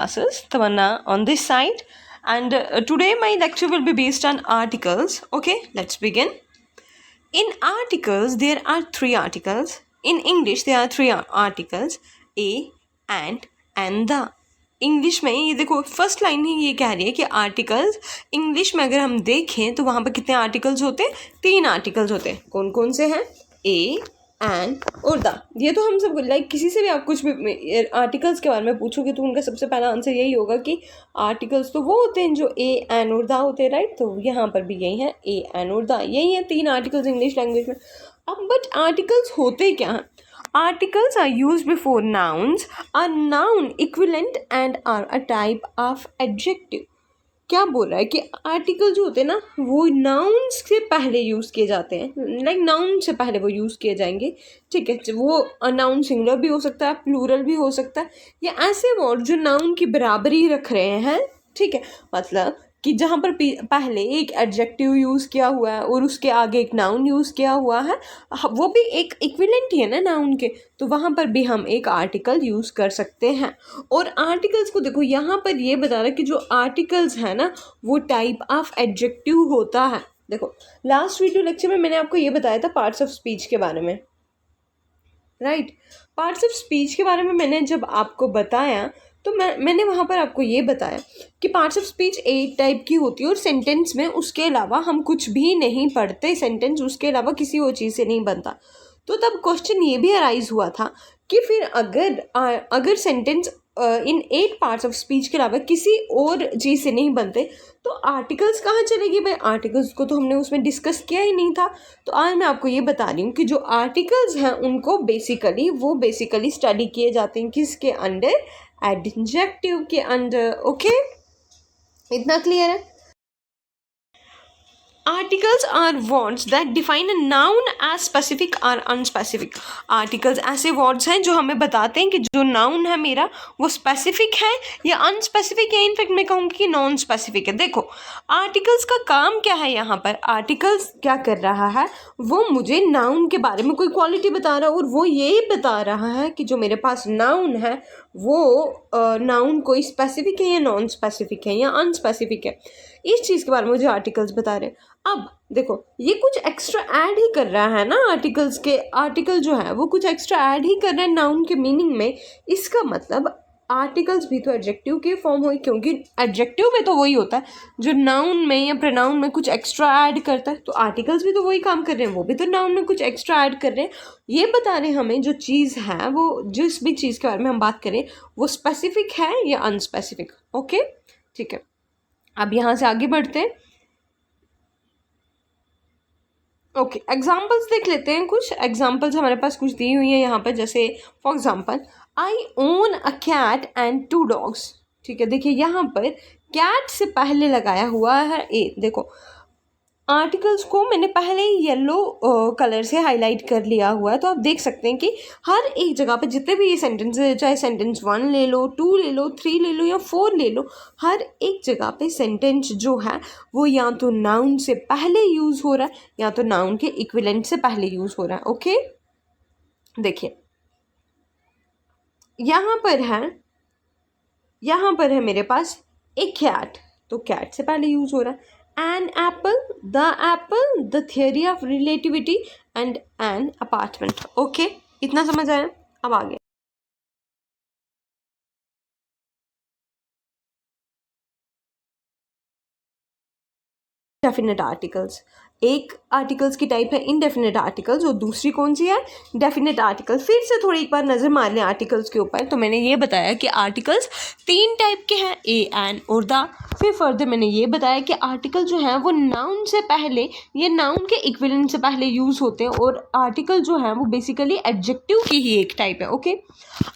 classes, Tamanna on this side, and today my lecture will be based on articles. Okay, let's begin. In articles, there are three articles. In English, there are three articles: a, and the. English में ये देखो first line ही ये कह रही है कि articles English में अगर हम देखें तो वहाँ पर कितने आर्टिकल्स होते हैं? 3 आर्टिकल्स होते हैं. कौन कौन से हैं? ए, एंड और द. ये तो हम सब लाइक किसी से भी आप कुछ भी आर्टिकल्स के बारे में पूछोगे तो उनका सबसे पहला आंसर यही होगा कि आर्टिकल्स तो वो होते हैं जो ए, एन और द होते हैं, राइट. तो यहाँ पर भी यही है, ए, एन और द. यही है 3 आर्टिकल्स इंग्लिश लैंग्वेज में. अब बट आर्टिकल्स होते क्या हैं? Articles are used before nouns, are noun equivalent and are a type of adjective. क्या बोल रहा है कि आर्टिकल जो होते हैं ना वो नाउन से पहले यूज़ किए जाते हैं, लाइक नाउन से पहले वो यूज़ किए जाएंगे. ठीक है, वो नाउन सिंगुलर भी हो सकता है, प्लूरल भी हो सकता है, या ऐसे वर्ड जो नाउन की बराबरी रख रहे हैं. ठीक है, मतलब कि जहाँ पर पहले एक एडजेक्टिव यूज़ किया हुआ है और उसके आगे एक नाउन यूज़ किया हुआ है, वो भी एक इक्विवेलेंट ही है ना नाउन के, तो वहाँ पर भी हम एक आर्टिकल यूज़ कर सकते हैं. और आर्टिकल्स को देखो यहाँ पर ये बता रहा है कि जो आर्टिकल्स है ना वो टाइप ऑफ एडजेक्टिव होता है. देखो लास्ट वीडियो लेक्चर में मैंने आपको ये बताया था पार्ट्स ऑफ स्पीच के बारे में, राइट. पार्ट्स ऑफ स्पीच के बारे में मैंने जब आपको बताया तो मैंने वहाँ पर आपको ये बताया कि पार्ट्स ऑफ स्पीच 8 टाइप की होती है और सेंटेंस में उसके अलावा हम कुछ भी नहीं पढ़ते, सेंटेंस उसके अलावा किसी और चीज़ से नहीं बनता. तो तब क्वेश्चन ये भी अराइज हुआ था कि फिर अगर sentence in 8 parts of speech के अलावा किसी और चीज़ से नहीं बनते तो आर्टिकल्स कहाँ चलेगी भाई? आर्टिकल्स को तो हमने उसमें डिस्कस किया ही नहीं था. तो आज मैं आपको ये बता रही हूँ कि जो आर्टिकल्स हैं उनको बेसिकली स्टडी किए जाते हैं किसके अंडर? एडजेक्टिव के अंडर. ओके, इतना क्लियर है? Articles are words that define a noun as specific or unspecific. Articles ऐसे words हैं जो हमें बताते हैं कि जो noun है मेरा वो specific है या unspecific है. इनफैक्ट मैं कहूँगी कि नॉन स्पेसिफिक है. देखो आर्टिकल्स का काम क्या है यहाँ पर? आर्टिकल्स क्या कर रहा है? वो मुझे नाउन के बारे में कोई क्वालिटी बता रहा है और वो ये बता रहा है कि जो मेरे पास नाउन है वो नाउन कोई स्पेसिफिक है या नॉन स्पेसिफिक है या अनस्पेसिफिक है. इस चीज़ के बारे में मुझे आर्टिकल्स बता रहे हैं. अब देखो ये कुछ एक्स्ट्रा ऐड ही कर रहा है ना, आर्टिकल जो है वो कुछ एक्स्ट्रा ऐड ही कर रहा है नाउन के मीनिंग में. इसका मतलब आर्टिकल्स भी तो एडजेक्टिव के फॉर्म हुए, क्योंकि एडजेक्टिव में तो वही होता है जो नाउन में या प्रोनाउन में कुछ एक्स्ट्रा ऐड करता है. तो आर्टिकल्स भी तो वही काम कर रहे हैं, वो भी तो नाउन में कुछ एक्स्ट्रा ऐड कर रहे हैं. ये बता रहे हैं हमें जो चीज़ है वो जिस भी चीज़ के बारे में हम बात करें वो स्पेसिफिक है या अनस्पेसिफिक. ओके ठीक है, अब यहाँ से आगे बढ़ते हैं. ओके, एग्जाम्पल्स देख लेते हैं. कुछ एग्जाम्पल्स हमारे पास कुछ दी हुई है यहाँ पर. जैसे for example I own a cat and 2 dogs. ठीक है, देखिए यहाँ पर कैट से पहले लगाया हुआ है ए. देखो आर्टिकल्स को मैंने पहले ही येलो कलर से हाईलाइट कर लिया हुआ है, तो आप देख सकते हैं कि हर एक जगह पे जितने भी ये सेंटेंस है, चाहे सेंटेंस 1 ले लो, 2 ले लो, 3 ले लो या 4 ले लो, हर एक जगह पे सेंटेंस जो है वो या तो नाउन से पहले यूज़ हो रहा है या तो नाउन के इक्विवेलेंट से पहले यूज़ हो रहा है. ओके देखिए यहाँ पर है मेरे पास एक कैट, तो कैट से पहले यूज़ हो रहा है. An apple, the theory of relativity and an apartment. Okay, इतना समझ आया? अब आगे डेफिनेट आर्टिकल्स. एक आर्टिकल्स की टाइप है इनडेफिनेट आर्टिकल्स और दूसरी कौन सी है? Definite articles. फिर से थोड़ी एक बार नज़र मार लें आर्टिकल्स के ऊपर. तो मैंने ये बताया कि आर्टिकल्स 3 टाइप के हैं, ए, एन और द. फिर फर्दर मैंने ये बताया कि आर्टिकल जो है वो नाउन से पहले या नाउन के इक्विवेलेंट से पहले यूज़ होते हैं और आर्टिकल जो है वो बेसिकली एडजेक्टिव की ही एक टाइप है. ओके,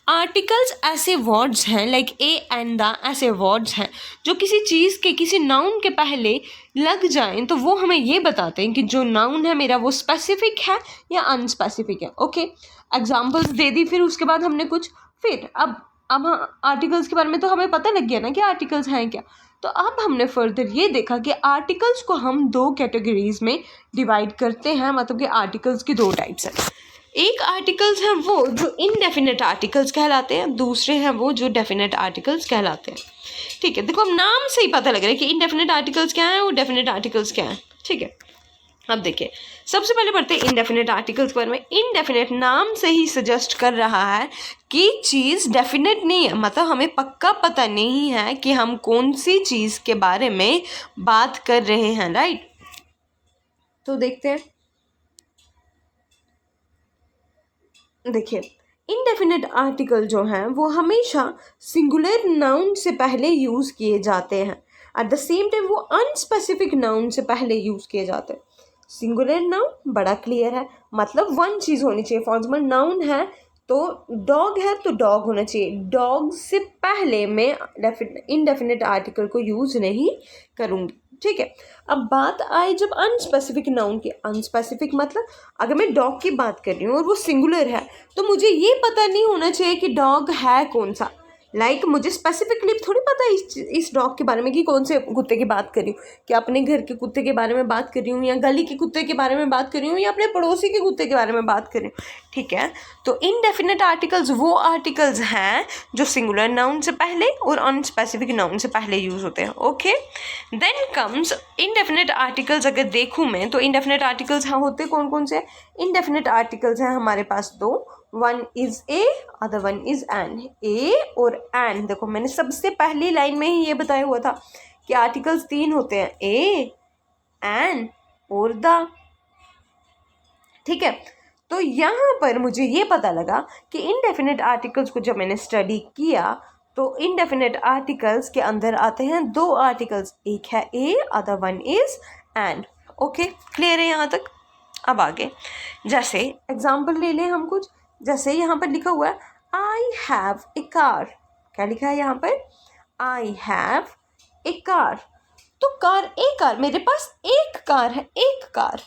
आर्टिकल्स ऐसे वर्ड्स हैं लाइक ए एंड द, ऐसे वर्ड्स हैं जो किसी चीज़ के किसी नाउन के पहले लग जाएं तो वो हमें ये बताते हैं कि जो नाउन है मेरा वो स्पेसिफिक है या अनस्पेसिफिक है. ओके, एग्जांपल्स दे दी. फिर उसके बाद हमने कुछ फिर अब आर्टिकल्स के बारे में तो हमें पता लग गया ना कि आर्टिकल्स हैं क्या. तो अब हमने फर्दर ये देखा कि आर्टिकल्स को हम 2 कैटेगरीज में डिवाइड करते हैं, मतलब कि आर्टिकल्स की 2 टाइप्स हैं. एक आर्टिकल्स हैं वो जो इनडेफिनेट आर्टिकल्स कहलाते हैं, दूसरे हैं वो जो डेफिनेट आर्टिकल्स कहलाते हैं। ठीक है, देखो अब नाम से ही पता लग रहा है कि इनडेफिनेट आर्टिकल्स क्या है और डेफिनेट आर्टिकल्स क्या है। ठीक है, अब देखिए सबसे पहले पढ़ते हैं इनडेफिनेट आर्टिकल्स के बारे में। इनडेफिनेट नाम से ही सजेस्ट कर रहा है कि चीज़ डेफिनेट नहीं है, मतलब हमें पक्का पता नहीं है कि हम कौन सी चीज़ के बारे में बात कर रहे हैं, राइट। तो देखते हैं, देखिए इनडेफिनेट आर्टिकल जो हैं वो हमेशा सिंगुलर नाउन से पहले यूज़ किए जाते हैं। एट द सेम टाइम वो अनस्पेसिफिक नाउन से पहले यूज़ किए जाते हैं। सिंगुलर नाउन बड़ा क्लियर है, मतलब वन चीज़ होनी चाहिए। फॉर एग्जाम्पल नाउन है तो डॉग है तो डॉग होना चाहिए, डॉग से पहले मैं इनडेफिनेट आर्टिकल को यूज़ नहीं करूँगी। ठीक है, अब बात आई जब अनस्पेसिफिक नाउन की। अनस्पेसिफिक मतलब अगर मैं डॉग की बात कर रही हूँ और वो सिंगुलर है तो मुझे ये पता नहीं होना चाहिए कि डॉग है कौन सा। मुझे स्पेसिफिकली थोड़ी पता है इस डॉग के बारे में कि कौन से कुत्ते की बात कर रही हूँ, कि अपने घर के कुत्ते के बारे में बात कर रही हूँ या गली के कुत्ते के बारे में बात कर रही हूँ या अपने पड़ोसी के कुत्ते के बारे में बात कर रही हूँ। ठीक है, तो इनडेफिनेट आर्टिकल्स वो आर्टिकल्स हैं जो सिंगुलर नाउन से पहले और अनस्पेसिफिक नाउन से पहले यूज़ होते हैं। Okay, then comes indefinite articles. अगर देखूँ मैं तो इनडेफिनेट आर्टिकल्स होते कौन कौन से? इनडेफिनेट आर्टिकल्स हैं हमारे पास दो, one is a other one is an. A और एन, देखो मैंने सबसे पहली लाइन में ही ये बताया हुआ था कि आर्टिकल्स तीन होते हैं, ए, एन और द। ठीक है, तो यहाँ पर मुझे ये पता लगा कि इनडेफिनेट आर्टिकल्स को जब मैंने स्टडी किया तो इनडेफिनेट आर्टिकल्स के अंदर आते हैं दो आर्टिकल्स, एक है a other one is an. Okay, clear है यहाँ तक? अब आगे जैसे एग्जाम्पल ले लें हम कुछ, जैसे यहाँ पर लिखा हुआ है आई हैव ए कार। क्या लिखा है यहाँ पर? I have a car. तो कार, एक कार, मेरे पास एक कार है, एक कार।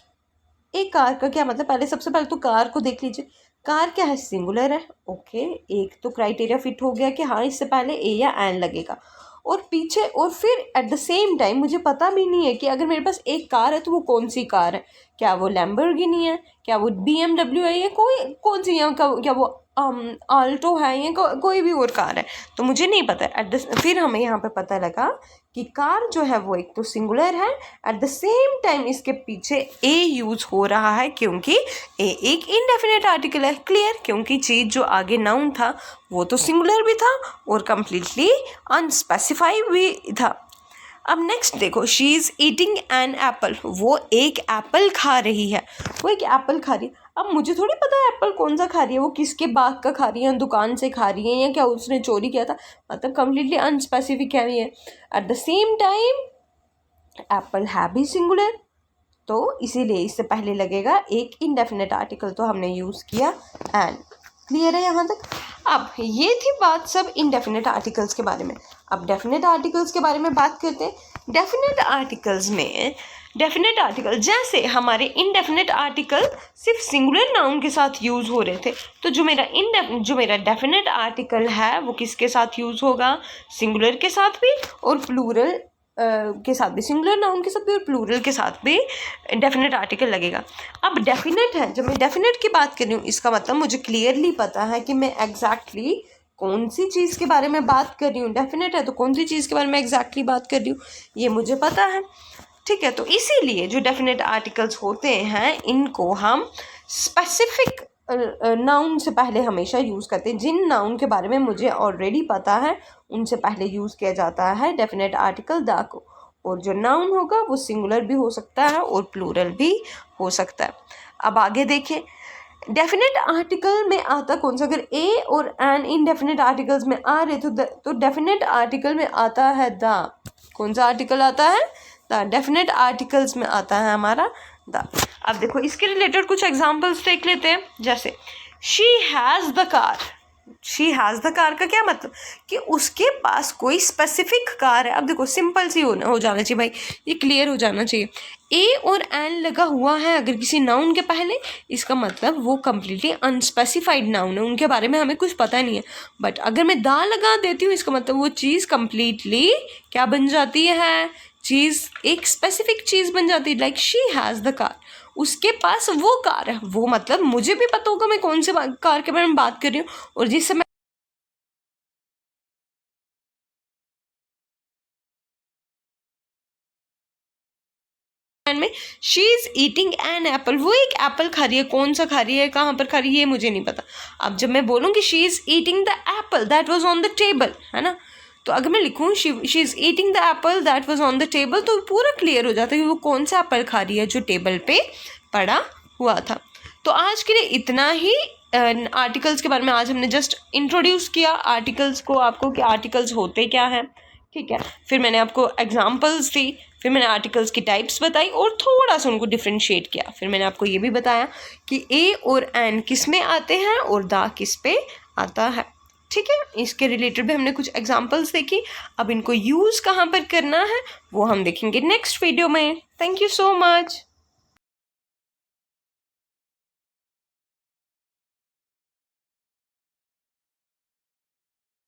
एक कार का क्या मतलब? पहले सबसे पहले तो कार को देख लीजिए, कार क्या है? सिंगुलर है। ओके, एक तो क्राइटेरिया फिट हो गया कि हाँ इससे पहले ए या एन लगेगा। और पीछे और फिर एट द सेम टाइम मुझे पता भी नहीं है कि अगर मेरे पास एक कार है तो वो कौन सी कार है। क्या वो लैम्बोर्गिनी है, क्या वो BMW है, या कौन सी है, क्या वो आल्टो है, या कोई भी और कार है, तो मुझे नहीं पता। फिर हमें यहाँ पे पता लगा कि कार जो है वो एक तो सिंगुलर है, एट द सेम टाइम इसके पीछे ए यूज हो रहा है क्योंकि ए एक इनडेफिनेट आर्टिकल है। क्लियर? क्योंकि चीज़ जो आगे नाउन था वो तो सिंगुलर भी था और कम्प्लीटली अनस्पेसिफाइड भी था। अब नेक्स्ट देखो, she is eating an apple. वो एक एप्पल खा रही है, वो एक एप्पल खा रही है। अब मुझे थोड़ी पता है एप्पल कौन सा खा रही है, वो किसके बाग का खा रही है, दुकान से खा रही है, या क्या उसने चोरी किया था, मतलब कम्प्लीटली अनस्पेसिफिक है ये। At the same time Apple है भी सिंगुलर, तो इसीलिए इससे पहले लगेगा एक इनडेफिनेट आर्टिकल, तो हमने यूज़ किया एन। क्लियर है यहाँ तक? अब ये थी बात सब इनडेफिनेट आर्टिकल्स के बारे में। अब डेफिनेट आर्टिकल्स के बारे में बात करते हैं। डेफिनेट आर्टिकल्स में डेफिनेट आर्टिकल, जैसे हमारे इनडेफिनेट आर्टिकल सिर्फ सिंगुलर नाउन के साथ यूज़ हो रहे थे, तो जो मेरा डेफिनेट आर्टिकल है वो किसके साथ यूज़ होगा? सिंगुलर के साथ भी और प्लूरल के साथ भी, सिंगुलर नाउन के साथ भी और प्लूरल के साथ भी डेफिनेट आर्टिकल लगेगा। अब डेफिनेट है, जब मैं डेफिनेट की बात कर रही हूँ इसका मतलब मुझे क्लियरली पता है कि मैं एग्जैक्टली कौन सी चीज़ के बारे में बात कर रही हूँ। डेफिनेट है तो कौन सी चीज़ के बारे में एग्जैक्टली बात कर रही हूँ ये मुझे पता है। ठीक है, तो इसीलिए जो डेफिनेट आर्टिकल्स होते हैं इनको हम स्पेसिफिक नाउन से पहले हमेशा यूज़ करते हैं। जिन नाउन के बारे में मुझे ऑलरेडी पता है उनसे पहले यूज़ किया जाता है डेफिनेट आर्टिकल द को। और जो नाउन होगा वो सिंगुलर भी हो सकता है और प्लूरल भी हो सकता है। अब आगे देखें, डेफिनेट आर्टिकल में आता कौन सा? अगर ए और एन इनडेफिनेट आर्टिकल्स में आ रहे तो डेफिनेट आर्टिकल में आता है द। कौन सा आर्टिकल आता है? द। डेफिनेट आर्टिकल्स में आता है हमारा द। अब देखो इसके रिलेटेड कुछ एग्जांपल्स देख लेते हैं। जैसे she has the car. She has the car का क्या मतलब? कि उसके पास कोई स्पेसिफिक कार है। अब देखो सिंपल सी हो जाना चाहिए भाई, ये क्लियर हो जाना चाहिए। ए और एन लगा हुआ है अगर किसी नाउन के पहले, इसका मतलब वो कम्प्लीटली अनस्पेसिफाइड नाउन है, उनके बारे में हमें कुछ पता नहीं है। बट अगर मैं दा लगा देती हूँ इसका मतलब वो चीज़ कम्प्लीटली क्या बन जाती है? चीज़ एक स्पेसिफिक चीज़ बन जाती है। Like she has the car, उसके पास वो कार है, वो मतलब मुझे भी पता होगा मैं कौन से कार के बारे में बात कर रही हूँ। और जिस समय में she is eating an apple, वो एक एप्पल खा रही है, कौन सा खा रही है, कहाँ पर खा रही है, ये मुझे नहीं पता। अब जब मैं बोलूँगी she is eating the Apple that was on the table, है ना, तो अगर मैं लिखूँ she is eating the Apple that was on the table, तो पूरा क्लियर हो जाता है कि वो कौन सा एप्पल खा रही है जो टेबल पे पड़ा हुआ था। तो आज के लिए इतना ही आर्टिकल्स के बारे में। आज हमने जस्ट इंट्रोड्यूस किया आर्टिकल्स को आपको कि आर्टिकल्स होते क्या हैं, ठीक है। फिर मैंने आपको एग्जांपल्स दी, फिर मैंने आर्टिकल्स की टाइप्स बताई और थोड़ा सा उनको डिफ्रेंशिएट किया। फिर मैंने आपको ये भी बताया कि ए और एन किस में आते हैं और दा किस पे आता है, ठीक है। इसके रिलेटेड भी हमने कुछ एग्जांपल्स देखी। अब इनको यूज़ कहाँ पर करना है वो हम देखेंगे नेक्स्ट वीडियो में। Thank you so much.